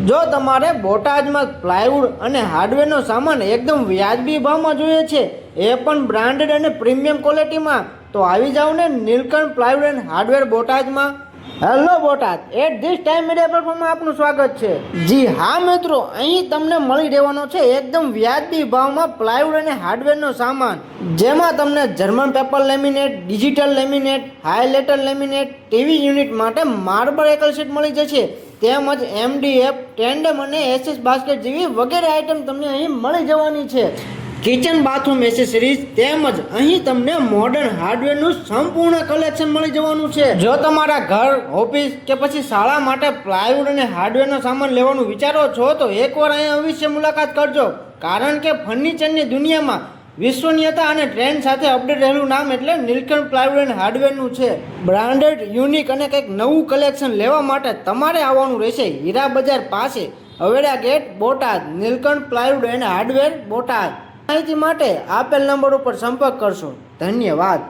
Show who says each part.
Speaker 1: જો તમારે બોટાદમાં પ્લાયવુડ અને હાર્ડવેરનો સામાન એકદમ વ્યાજબી ભાવમાં જોઈએ છે, એ પણ બ્રાન્ડેડ અને પ્રીમિયમ ક્વોલિટીમાં, તો આવી જાઓ ને નીલકંઠ પ્લાયવુડ એન્ડ હાર્ડવેર બોટાદમાં. Hello Botad, at this time media પ્લેટફોર્મમાં આપનું સ્વાગત છે. જી હા મિત્રો, અહીં તમને મળી રહેવાનો છે એકદમ વ્યાજબી ભાવમાં પ્લાયવુડ અને હાર્ડવેરનો સામાન, જેમાં તમને German paper laminate, digital laminate, highlighter laminate, TV unit માટે માર્બલ એકલ શીટ મળી જશે, તેમજ MDF, ટેન્ડમ અને SS બાસ્કેટ જેવી વગેરે આઇટમ તમને અહીં મળી જવાની છે. કિચન બાથરૂમ એસેસરીઝ તેમજ અહીં તમને મોડર્ન હાર્ડવેરનું સંપૂર્ણ કલેક્શન મળી જવાનું છે. જો તમારા ઘર, ઓફિસ કે પછી શાળા માટે પ્લાયવુડ અને હાર્ડવેરનો સામાન લેવાનું વિચારો છો તો એકવાર અહીં અવશ્ય મુલાકાત કરજો, કારણ કે ફર્નિચરની દુનિયામાં વિશ્વનીયતા અને ટ્રેન્ડ સાથે અપડેટ રહેલું નામ એટલે નીલકંઠ પ્લાયવુડ એન્ડ હાર્ડવેરનું છે. બ્રાન્ડેડ, યુનિક અને કંઈક નવું કલેક્શન લેવા માટે તમારે આવવાનું રહેશે હીરા બજાર પાસે, Aveda gate, Botad. Neelkanth plywood and hardware Botad. માહિતી માટે આપેલ નંબર ઉપર સંપર્ક કરશો. ધન્યવાદ.